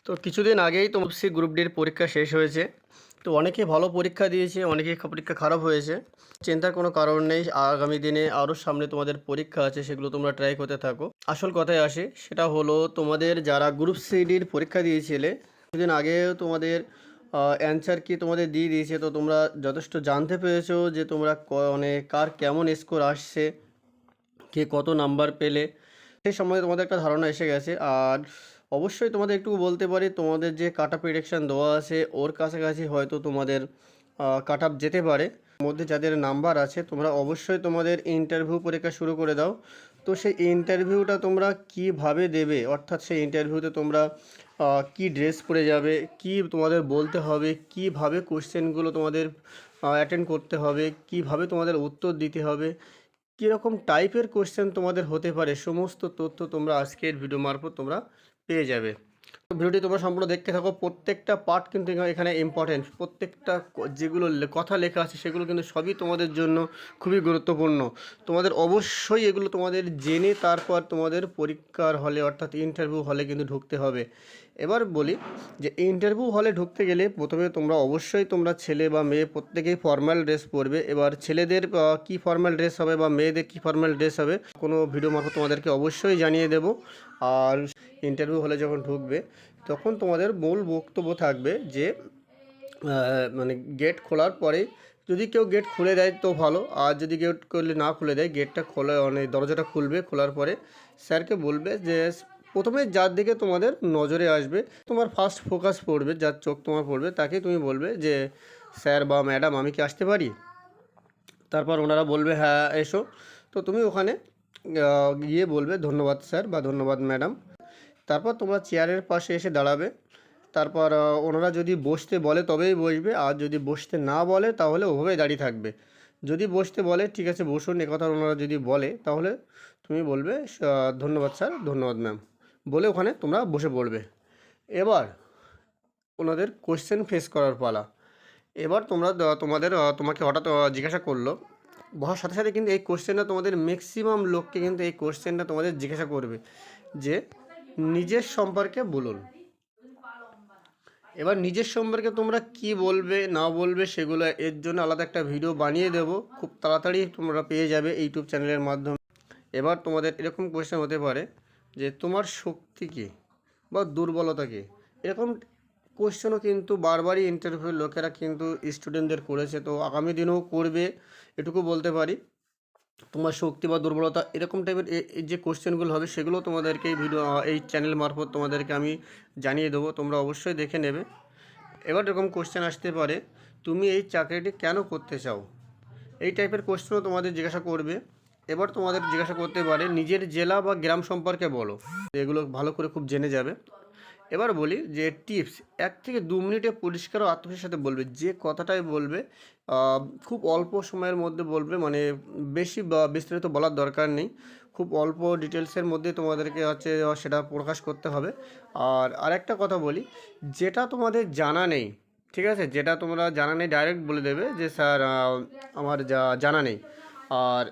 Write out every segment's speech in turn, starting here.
তো কিছুদিন আগেই তো সি গ্রুপ ডির পরীক্ষা শেষ হয়েছে। তো অনেকে ভালো পরীক্ষা দিয়েছে, অনেকে পরীক্ষা খারাপ হয়েছে। চিন্তার কোনো কারণ নেই। আগামী দিনে আরও সামনে তোমাদের পরীক্ষা আছে, সেগুলো তোমরা ট্রাই করতে থাকো। আসল কথায় আসি, সেটা হলো তোমাদের যারা গ্রুপ সি ডির পরীক্ষা দিয়েছিলে, কিছুদিন আগেও তোমাদের অ্যান্সার কি তোমাদের দিয়ে দিয়েছে। তো তোমরা যথেষ্ট জানতে পেরেছো যে তোমরা মানে কার কেমন স্কোর আসছে, কে কত নাম্বার পেলে, সেই সম্বন্ধে তোমাদের একটা ধারণা এসে গেছে। আর অবশ্যই তোমাদের একটু বলতে পারি, তোমাদের যে কাট অফ প্রেডিকশান দেওয়া আছে ওর কাছাকাছি হয়তো তোমাদের কাট অফ যেতে পারে। মধ্যে যাদের নাম্বার আছে, তোমরা অবশ্যই তোমাদের ইন্টারভিউ পরীক্ষা শুরু করে দাও। তো সেই ইন্টারভিউটা তোমরা কিভাবে দেবে, অর্থাৎ সেই ইন্টারভিউতে তোমরা কি ড্রেস পরে যাবে, কি তোমাদের বলতে হবে, কিভাবে কোশ্চেনগুলো তোমাদের অ্যাটেন্ড করতে হবে, কিভাবে তোমাদের উত্তর দিতে হবে, কীরকম টাইপের কোশ্চেন তোমাদের হতে পারে, সমস্ত তথ্য তোমরা আজকের ভিডিও মারফত তোমরা পেয়ে যাবে। তো ভিডিওটি তোমরা সম্পূর্ণ দেখতে থাকো। প্রত্যেকটা পার্ট কিন্তু এখানে ইম্পর্টেন্ট। প্রত্যেকটা যেগুলো কথা লেখা আছে সেগুলো কিন্তু সবই তোমাদের জন্য খুবই গুরুত্বপূর্ণ। তোমাদের অবশ্যই এগুলো তোমাদের জেনে তারপর তোমাদের পরীক্ষার হলে অর্থাৎ ইন্টারভিউ হলে কিন্তু ঢুকতে হবে। এবার বলি যে ইন্টারভিউ হলে ঢুকতে গেলে প্রথমে তোমরা অবশ্যই তোমরা ছেলে বা মেয়ে প্রত্যেকেই ফর্মাল ড্রেস পরবে। এবার ছেলেদের কি ফর্মাল ড্রেস হবে বা মেয়েদের কি ফর্মাল ড্রেস হবে কোনো ভিডিও মারফত তোমাদেরকে অবশ্যই জানিয়ে দেব। আর ইন্টারভিউ হলে যখন ঢুকবে তখন তোমাদের মূল বক্তব্য থাকবে যে মানে গেট খোলার পরে যদি কেউ গেট খুলে দেয় তো ভালো, আর যদি গেট করলে না খুলে দেয়, গেটটা খোলা মানে দরজাটা খুলবে, খোলার পরে স্যারকে বলবে যে প্রথমে যার দিকে তোমাদের নজরে আসবে, তোমার ফার্স্ট ফোকাস পড়বে, যার চোখ তোমার পড়বে, তাকে তুমি বলবে যে স্যার বা ম্যাডাম আমি কি আসতে পারি। তারপর ওনারা বলবে হ্যাঁ এসো। তো তুমি ওখানে গিয়ে বলবে ধন্যবাদ স্যার বা ধন্যবাদ ম্যাডাম। তারপর তোমরা চেয়ারের পাশে এসে দাঁড়াবে। তারপর ওনারা যদি বসতে বলে তবেই বসবে, আর যদি বসতে না বলে তাহলে ওভাবেই দাঁড়িয়ে থাকবে। যদি বসতে বলে ঠিক আছে বসুন, একথা ওনারা যদি বলে তাহলে তুমি বলবে ধন্যবাদ স্যার, ধন্যবাদ ম্যাম বলে ওখানে তোমরা বসে পড়বে। এবার ওনাদের কোশ্চেন ফেস করার পালা। এবার তোমরা তোমাকে হঠাৎ জিজ্ঞাসা করলো, বসার সাথে সাথে কিন্তু এই কোশ্চেনটা তোমাদের ম্যাক্সিমাম লোককে কিন্তু এই কোশ্চেনটা তোমাদের জিজ্ঞাসা করবে যে নিজের সম্পর্কে বলুন। এবার নিজের সম্পর্কে তোমরা কি বলবে না বলবে সেগুলো এর জন্য আলাদা একটা ভিডিও বানিয়ে দেবো, খুব তাড়াতাড়ি তোমরা পেয়ে যাবে ইউটিউব চ্যানেলের মাধ্যমে। এবার তোমাদের এরকম কোয়েশ্চেন হতে পারে যে তোমার শক্তি কী বা দুর্বলতা কী, এরকম কোয়েশ্চেনও কিন্তু বারবারই ইন্টারভিউর লোকেরা কিন্তু স্টুডেন্টদের করেছে, তো আগামী দিনেও করবে এটুকু বলতে পারি। তোমার শক্তি বা দুর্বলতা এরকম টাইপের এই যে কোশ্চেনগুলো হবে সেগুলো তোমাদেরকে এই ভিডিও এই চ্যানেল মারফত তোমাদেরকে আমি জানিয়ে দেবো, তোমরা অবশ্যই দেখে নেবে। এবার এরকম কোশ্চেন আসতে পারে তুমি এই চাকরিটি কেন করতে চাও, এই টাইপের কোশ্চেনও তোমাদের জিজ্ঞাসা করবে। এবার তোমাদের জিজ্ঞাসা করতে পারে নিজের জেলা বা গ্রাম সম্পর্কে বলো, এগুলো ভালো করে খুব জেনে যাবে। এবার বলি যে টিপস 1 থেকে 2 মিনিটে পরিষ্কার ও আত্মবিশ্বাসের সাথে বলবে, যে কথাটাই বলবে খুব অল্প সময়ের মধ্যে বলবে, মানে বেশি বা বিস্তারিত বলার দরকার নেই, খুব অল্প ডিটেলসের মধ্যে তোমাদেরকে হচ্ছে সেটা প্রকাশ করতে হবে। আর আরেকটা কথা বলি, যেটা তোমাদের জানা নেই, ঠিক আছে, যেটা তোমরা জানা নেই ডাইরেক্ট বলে দেবে যে স্যার আমার জানা নেই। আর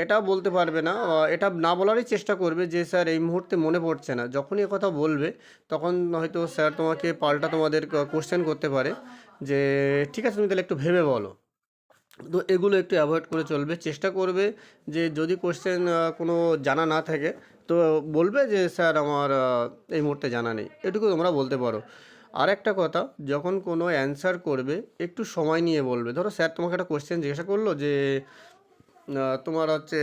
এটাও বলতে পারবে না, এটা না বলারই চেষ্টা করবে যে স্যার এই মুহূর্তে মনে পড়ছে না। যখনই কথা বলবে তখন হয়তো স্যার তোমাকে পাল্টা তোমাদের কোশ্চেন করতে পারে যে ঠিক আছে তুমি তাহলে একটু ভেবে বলো। তো এগুলো একটু অ্যাভয়েড করে চলবে, চেষ্টা করবে যে যদি কোশ্চেন কোনো জানা না থাকে তো বলবে যে স্যার আমার এই মুহূর্তে জানা নেই, এটুকু তোমরা বলতে পারো। আর একটা কথা, যখন কোনো অ্যান্সার করবে একটু সময় নিয়ে বলবে। ধরো স্যার তোমাকে একটা কোশ্চেন জিজ্ঞাসা করলো যে তোমার হচ্ছে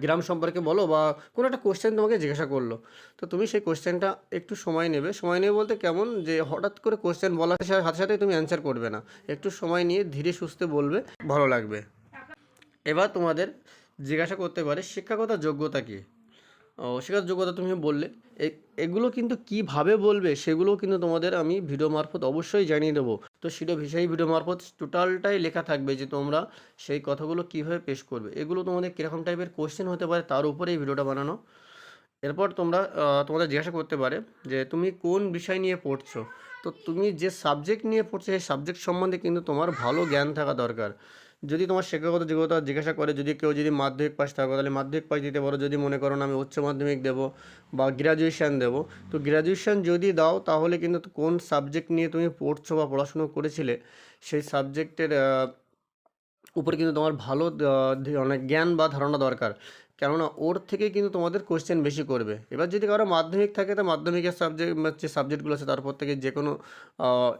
গ্রাম সম্পর্কে বলো, বা কোনো একটা কোশ্চেন তোমাকে জিজ্ঞাসা করলো, তো তুমি সেই কোশ্চেনটা একটু সময় নেবে। সময় নেবে বলতে কেমন, যে হঠাৎ করে কোশ্চেন বলার সাথে সাথে তুমি অ্যান্সার করবে না, একটু সময় নিয়ে ধীরে সুস্থে বলবে, ভালো লাগবে। এবার তোমাদের জিজ্ঞাসা করতে পারে শিক্ষাগত যোগ্যতা কী। শিক্ষাগত যোগ্যতা তুমি বললে, এগুলো কিন্তু কিভাবে বলবে সেগুলোও কিন্তু তোমাদের আমি ভিডিও মারফত অবশ্যই জানিয়ে দেবো। তো সেই ভিডিও মারফত টোটালটাই লেখা থাকবে যে তোমরা সেই কথাগুলো কীভাবে পেশ করবে, এগুলো তোমাদের কীরকম টাইপের কোশ্চেন হতে পারে তার উপরে এই ভিডিওটা বানানো। এরপর তোমাদের জিজ্ঞাসা করতে পারে যে তুমি কোন বিষয় নিয়ে পড়ছো। তো তুমি যে সাবজেক্ট নিয়ে পড়ছো সেই সাবজেক্ট সম্বন্ধে কিন্তু তোমার ভালো জ্ঞান থাকা দরকার। যদি তোমার শিক্ষাগত যোগ্যতা জিজ্ঞাসা করে, যদি কেউ যদি মাধ্যমিক পাস থাকো তাহলে মাধ্যমিক পাস দিতে পারো। যদি মনে করো না আমি উচ্চ মাধ্যমিক দেবো বা গ্র্যাজুয়েশান দেবো, তো গ্র্যাজুয়েশান যদি দাও তাহলে কিন্তু কোন সাবজেক্ট নিয়ে তুমি পড়ছো বা পড়াশুনো করেছিলে সেই সাবজেক্টের উপরে কিন্তু তোমার ভালো অনেক জ্ঞান বা ধারণা দরকার, কেননা ওর থেকে কিন্তু তোমাদের কোশ্চেন বেশি করবে। এবার যদি কারো মাধ্যমিক থাকে তো মাধ্যমিকের যে সাবজেক্টগুলো আছে তারপর থেকে যে কোনো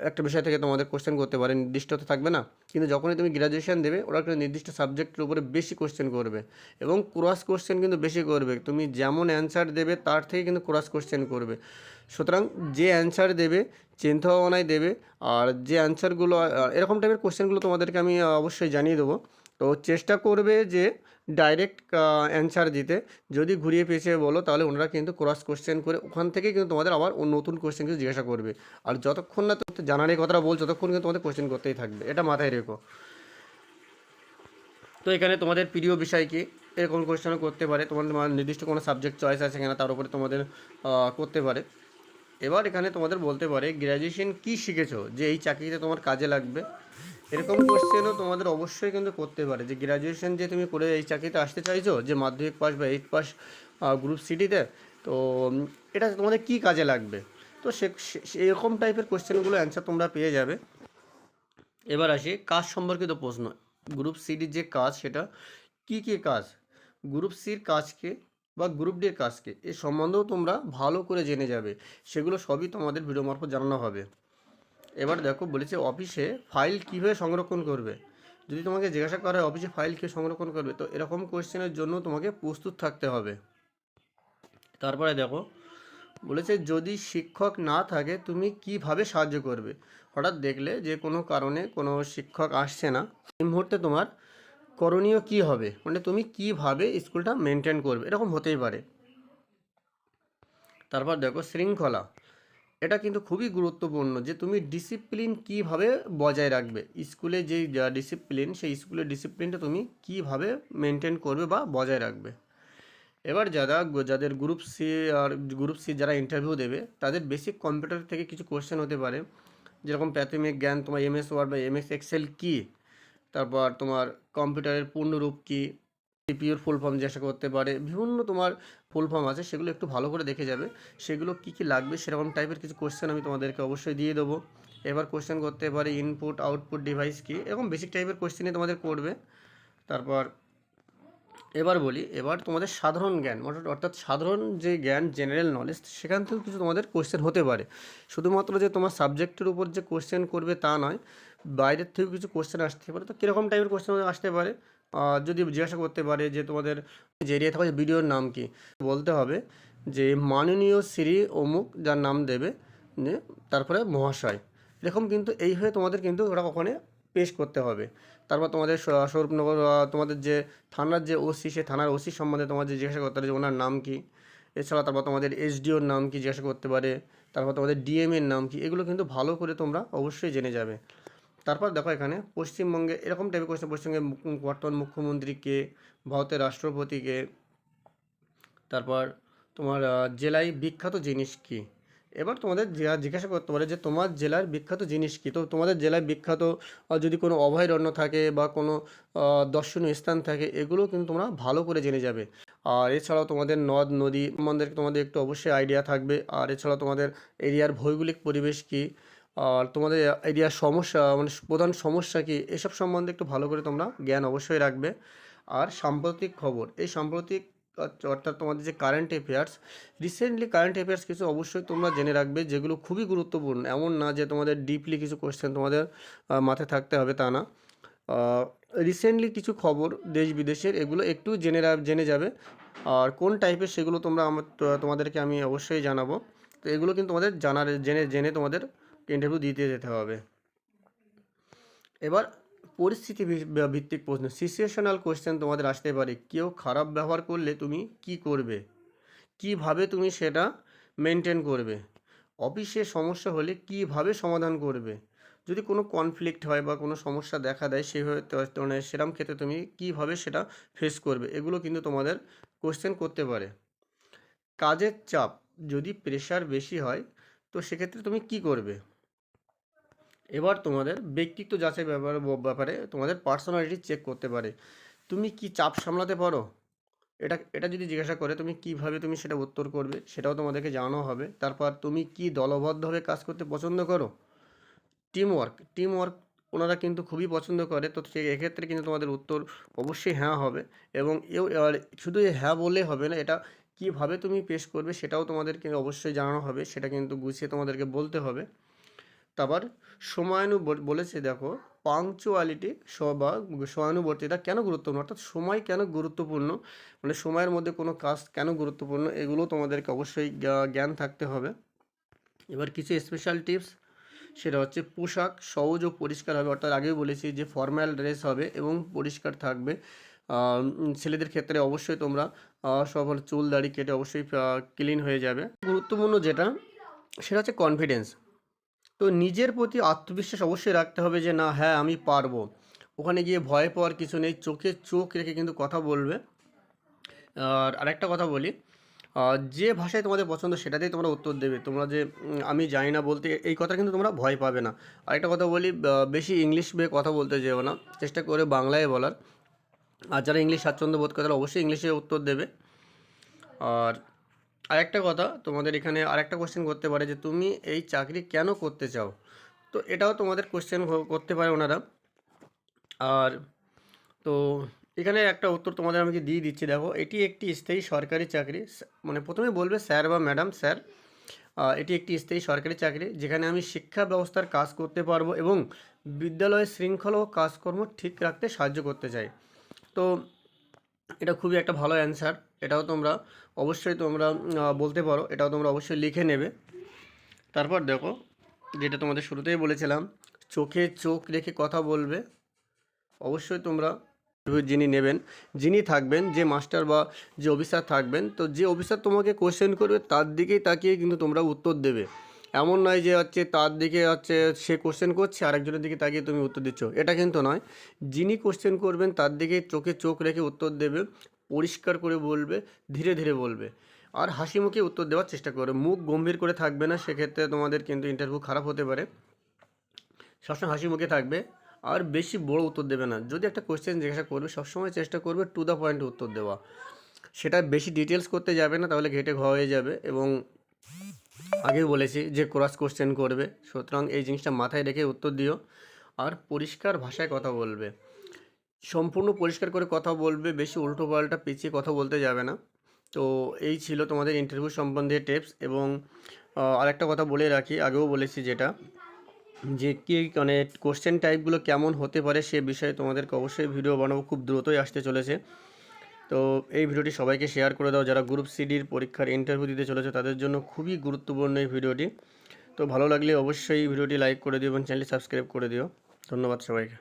একটা বিষয় থেকে তোমাদের কোশ্চেন করতে পারে, নির্দিষ্ট তো থাকবে না। কিন্তু যখনই তুমি গ্র্যাজুয়েশন দেবে ওরা একটা নির্দিষ্ট সাবজেক্টের উপরে বেশি কোশ্চেন করবে এবং ক্রস কোশ্চেন কিন্তু বেশি করবে। তুমি যেমন অ্যান্সার দেবে তার থেকে কিন্তু ক্রস কোশ্চেন করবে। সুতরাং যে অ্যান্সার দেবে চিন্তা ভাবনায় দেবে, আর যে অ্যান্সারগুলো এরকম টাইপের কোশ্চেনগুলো তোমাদেরকে আমি অবশ্যই জানিয়ে দেবো। তো চেষ্টা করবে যে ডাইরেক্ট অ্যান্সার দিতে। যদি ঘুরিয়ে পেঁচিয়ে বলো তাহলে ওনারা কিন্তু ক্রস কোশ্চেন করে ওখান থেকে কিন্তু তোমাদের আবার নতুন কোশ্চেন কিন্তু জিজ্ঞাসা করবে। আর যতক্ষণ না তুমি জানার এই কথাটা বলছো ততক্ষণ কিন্তু তোমাদের কোশ্চেন করতেই থাকবে, এটা মাথায় রেখো। তো এখানে তোমাদের প্রিয় বিষয় কি এরকম কোশ্চেনও করতে পারে, তোমাদের নির্দিষ্ট কোনো সাবজেক্ট চয়েস আছে কিনা তার উপরে তোমাদের করতে পারে। এবার এখানে তোমাদের বলতে পারে গ্র্যাজুয়েশন কী শিখেছো যে এই চাকরিতে তোমার কাজে লাগবে, এরকম কোশ্চেনও তোমাদের অবশ্যই কিন্তু করতে পারে। যে গ্র্যাজুয়েশন যে তুমি করে এই চাকরিতে আসতে চাইছো, যে মাধ্যমিক পাস বা 8 পাস গ্রুপ সিটিতে, তো এটা তোমাদের কী কাজে লাগবে। তো এরকম টাইপের কোশ্চেনগুলো অ্যান্সার তোমরা পেয়ে যাবে। এবার আসি কাজ সম্পর্কিত প্রশ্ন। গ্রুপ সিডির যে কাজ সেটা কী কী কাজ, গ্রুপ সির কাজকে বা গ্রুপ ডির কাজকে এ সম্বন্ধেও তোমরা ভালো করে জেনে যাবে, সেগুলো সবই তোমাদের ভিডিও মারফত জানানো হবে। এবার দেখো বলেছে অফিসে ফাইল কীভাবে সংরক্ষণ করবে। যদি তোমাকে জিজ্ঞাসা করা হয় অফিসে ফাইল কীভাবে সংরক্ষণ করবে, তো এরকম কোয়েশ্চেনের জন্য তোমাকে প্রস্তুত থাকতে হবে। তারপরে দেখো বলেছে যদি শিক্ষক না থাকে তুমি কিভাবে সাহায্য করবে। হঠাৎ দেখলে যে কোনো কারণে কোনো শিক্ষক আসছে না, এই মুহূর্তে তোমার করণীয় কী হবে, মানে তুমি কিভাবে স্কুলটা মেনটেন করবে, এরকম হতেই পারে। তারপর দেখো শৃঙ্খলা, এটা কিন্তু খুবই গুরুত্বপূর্ণ যে তুমি ডিসিপ্লিন কিভাবে বজায় রাখবে। স্কুলে যেই ডিসিপ্লিন সেই স্কুলের ডিসিপ্লিনটা তুমি কিভাবে মেনটেন করবে বা বজায় রাখবে। এবার যাদের গ্রুপ সি যারা ইন্টারভিউ দেবে তাদের বেসিক কম্পিউটার থেকে কিছু কোশ্চেন হতে পারে, যেরকম প্রাথমিক জ্ঞান তোমার এমএস ওয়ার্ড বা এমএস এক্সেল কী, তারপর তোমার কম্পিউটারের পূর্ণরূপ কী, সিপিইউর ফুল ফর্ম জিজ্ঞাসা করতে পারে, বিভিন্ন তোমার ফুল ফর্ম আছে সেগুলো একটু ভালো করে দেখে যাবে, সেগুলো কী কী লাগবে সেরকম টাইপের কিছু কোশ্চেন আমি তোমাদেরকে অবশ্যই দিয়ে দেবো। এবার কোশ্চেন করতে পারে ইনপুট আউটপুট ডিভাইস কী, এরকম বেসিক টাইপের কোশ্চেনই তোমাদের করবে। তারপর এবার বলি, এবার তোমাদের সাধারণ জ্ঞান অর্থাৎ সাধারণ যে জ্ঞান জেনারেল নলেজ সেখান থেকেও কিছু তোমাদের কোশ্চেন হতে পারে। শুধুমাত্র যে তোমার সাবজেক্টের উপর যে কোশ্চেন করবে তা নয়, বাইরের থেকেও কিছু কোশ্চেন আসতে পারে। তো কীরকম টাইপের কোশ্চেন আসতে পারে, যদি জিজ্ঞাসা করতে পারে যে তোমাদের যে এরিয়া থাকা ভিডিওর নাম কি, বলতে হবে যে মাননীয় শ্রী অমুক যার নাম দেবে, যে তারপরে মহাশয়, এরকম কিন্তু এইভাবে তোমাদের কিন্তু ওরা ওখানে পেশ করতে হবে। তারপর তোমাদের স্বরূপনগর তোমাদের যে থানার যে ওসি, সে থানার ওসি সম্বন্ধে তোমাদের জিজ্ঞাসা করতে পারে যে ওনার নাম কি। এছাড়া তারপর তোমাদের এসডিওর নাম কি জিজ্ঞাসা করতে পারে, তারপর তোমাদের ডিএমের নাম কি, এগুলো কিন্তু ভালো করে তোমরা অবশ্যই জেনে যাবে। তারপর দেখো এখানে পশ্চিমবঙ্গে এরকম টাইপের কোশ্চেন, পশ্চিমবঙ্গে বর্তমান মুখ্যমন্ত্রীকে, ভারতের রাষ্ট্রপতিকে, তারপর তোমার জেলায় বিখ্যাত জিনিস কী। এবার তোমাদের জিজ্ঞাসা করতে পারে যে তোমার জেলার বিখ্যাত জিনিস কী। তো তোমাদের জেলায় বিখ্যাত যদি কোনো অভয়ারণ্য থাকে বা কোনো দর্শনীয় স্থান থাকে, এগুলো কিন্তু তোমরা ভালো করে জেনে যাবে। আর এছাড়াও তোমাদের নদ নদী সম্বন্ধে তোমাদের একটু অবশ্যই আইডিয়া থাকবে। আর এছাড়াও তোমাদের এরিয়ার ভৌগোলিক পরিবেশ কী, আর তোমাদের এরিয়ার সমস্যা মানে প্রধান সমস্যা কী, এসব সম্বন্ধে একটু ভালো করে তোমরা জ্ঞান অবশ্যই রাখবে। আর সাম্প্রতিক খবর, এই সাম্প্রতিক অর্থাৎ তোমাদের যে current affairs, recently current affairs কিছু অবশ্যই তোমরা জেনে রাখবে, যেগুলো খুবই গুরুত্বপূর্ণ। এমন না যে তোমাদের ডিপলি কিছু কোশ্চেন তোমাদের মাথায় থাকতে হবে, তা না। রিসেন্টলি কিছু খবর দেশ বিদেশের, এগুলো একটু জেনে যাবে। আর কোন টাইপের সেগুলো তোমাদেরকে আমি অবশ্যই জানাবো। তো এগুলো কিন্তু তোমাদের জেনে তোমাদের ইন্টারভিউ দিতে যেতে হবে। এবার পরিস্থিতি ভিত্তিক প্রশ্ন, সিচুয়েশনাল কোশ্চেন তোমাদের আসতে পারে। কেউ খারাপ ব্যবহার করলে তুমি কি করবে, কিভাবে তুমি সেটা মেনটেন করবে। অফিসে সমস্যা হলে কিভাবে সমাধান করবে। যদি কোনো কনফ্লিক্ট হয় বা কোনো সমস্যা দেখা দেয় সেভাবে মানে সেরকম ক্ষেত্রে তুমি কিভাবে সেটা ফেস করবে, এগুলো কিন্তু তোমাদের কোশ্চেন করতে পারে। কাজের চাপ, যদি প্রেশার বেশি হয় তো সেক্ষেত্রে তুমি কি করবে। এবার তোমাদের ব্যক্তিত্ব যাচাই ব্যাপারে তোমাদের পার্সোনালিটি চেক করতে পারে। তুমি কি চাপ সামলাতে পারো? এটা এটা যদি জিজ্ঞাসা করে তুমি কিভাবে তুমি সেটা উত্তর করবে সেটাও তোমাদেরকে জানানো হবে। তারপর তুমি কি দলবদ্ধভাবে কাজ করতে পছন্দ করো? টিম ওয়ার্ক ওনারা কিন্তু খুবই পছন্দ করে। তো সেই এক্ষেত্রে কিন্তু তোমাদের উত্তর অবশ্যই হ্যাঁ হবে। এবং আর শুধু হ্যাঁ বললেই হবে না, এটা কিভাবে তুমি পেশ করবে সেটাও তোমাদেরকে অবশ্যই জানানো হবে, সেটা কিন্তু গুছিয়ে তোমাদেরকে বলতে হবে। তারপর বলেছে দেখো, পাংচুয়ালিটি বা সময়ানুবর্তিতা কেন গুরুত্বপূর্ণ, অর্থাৎ সময় কেন গুরুত্বপূর্ণ, মানে সময়ের মধ্যে কোনো কাজ কেন গুরুত্বপূর্ণ, এগুলো তোমাদেরকে অবশ্যই জ্ঞান থাকতে হবে। এবার কিছু স্পেশাল টিপস, সেটা হচ্ছে পোশাক সহজ ও পরিষ্কার হবে, অর্থাৎ আগেই বলেছি যে ফর্মাল ড্রেস হবে এবং পরিষ্কার থাকবে। ছেলেদের ক্ষেত্রে অবশ্যই তোমরা সব চুল দাড়ি কেটে অবশ্যই ক্লিন হয়ে যাবে। গুরুত্বপূর্ণ যেটা, সেটা হচ্ছে কনফিডেন্স। তো নিজের প্রতি আত্মবিশ্বাস অবশ্যই রাখতে হবে যে না, হ্যাঁ আমি পারবো। ওখানে গিয়ে ভয় পাওয়ার কিছু নেই, চোখে চোখ রেখে কিন্তু কথা বলবে। আর আরেকটা কথা বলি, যে ভাষায় তোমাদের পছন্দ সেটাতেই তোমরা উত্তর দেবে। তোমরা যে আমি জানি না বলতে, এই কথা কিন্তু তোমরা ভয় পাবে না। আরেকটা কথা বলি, বেশি ইংলিশ বেয়ে কথা বলতে যেও না, চেষ্টা করে বাংলায় বলার। আর যারা ইংলিশ স্বাচ্ছন্দ্য বোধ করে তারা অবশ্যই ইংলিশে উত্তর দেবে। আর আরেকটা কথা, তোমাদের এখানে আরেকটা কোশ্চেন করতে পারে যে তুমি এই চাকরি কেন করতে চাও। তো এটাও তোমাদের কোশ্চেন করতে পারে ওনারা। আর তো এখানে একটা উত্তর তোমাদের আমি দিয়ে দিচ্ছি, দেখো এটি একটি স্থায়ী সরকারি চাকরি, মানে প্রথমে বলবে স্যার বা ম্যাডাম স্যার। এটি একটি স্থায়ী সরকারি চাকরি যেখানে আমি শিক্ষা ব্যবস্থার কাজ করতে পারবো এবং বিদ্যালয়ের শৃঙ্খলা ও কাজকর্ম ঠিক রাখতে সাহায্য করতে চাই। তো এটা খুবই একটা ভালো অ্যান্সার, এটাও তোমরা অবশ্যই তোমরা বলতে পারো, এটাও তোমরা অবশ্যই লিখে নেবে। তারপর দেখো, যেটা তোমাদের শুরুতেই বলেছিলাম, চোখে চোখ রেখে কথা বলবে। অবশ্যই তোমরা যিনি থাকবেন, যে মাস্টার বা যে অফিসার থাকবেন, তো যে অফিসার তোমাকে কোশ্চেন করবে তার দিকেই তাকিয়ে কিন্তু তোমরা উত্তর দেবে। এমন নয় যে হচ্ছে তার দিকে হচ্ছে সে কোশ্চেন করছে আরেকজনের দিকে তাকিয়ে তুমি উত্তর দিচ্ছ, এটা কিন্তু নয়। যিনি কোশ্চেন করবেন তার দিকে চোখে চোখ রেখে উত্তর দেবে, পরিষ্কার করে বলবে, ধীরে ধীরে বলবে, আর হাসি মুখে উত্তর দেওয়ার চেষ্টা করবে। মুখ গম্ভীর করে থাকবে না, সেক্ষেত্রে তোমাদের কিন্তু ইন্টারভিউ খারাপ হতে পারে। সবসময় হাসি মুখে থাকবে, আর বেশি বড় উত্তর দেবে না। যদি একটা কোশ্চেন জিজ্ঞাসা করবে সবসময় চেষ্টা করবে টু দ্য পয়েন্টে উত্তর দেওয়া, সেটা বেশি ডিটেলস করতে যাবে না, তাহলে ঘেটে ঘ হয়ে যাবে। এবং আগেই বলেছি যে ক্রস কোশ্চেন করবে, সুতরাং এই জিনিসটা মাথায় রেখে উত্তর দিও। আর পরিষ্কার ভাষায় কথা বলবে, সম্পূর্ণ পরিষ্কার করে কথা বলবে, বেশি উল্টো পাল্টা পেঁচিয়ে কথা বলতে যাবে না। তো এই ছিল তোমাদের ইন্টারভিউ সম্বন্ধে টিপস। এবং আরেকটা কথা বলে রাখি, আগেও বলেছি যেটা, যে কী মানে কোশ্চেন টাইপগুলো কেমন হতে পারে সে বিষয়ে তোমাদেরকে অবশ্যই ভিডিও বানাবো, খুব দ্রুতই আসতে চলেছে। তো এই ভিডিওটি সবাইকে শেয়ার করে দাও, যারা গ্রুপ সিডির পরীক্ষার ইন্টারভিউ দিতে চলেছে তাদের জন্য খুবই গুরুত্বপূর্ণ এই ভিডিওটি। তো ভালো লাগলে অবশ্যই ভিডিওটি লাইক করে দিও এবং চ্যানেলটি সাবস্ক্রাইব করে দিও। ধন্যবাদ সবাইকে।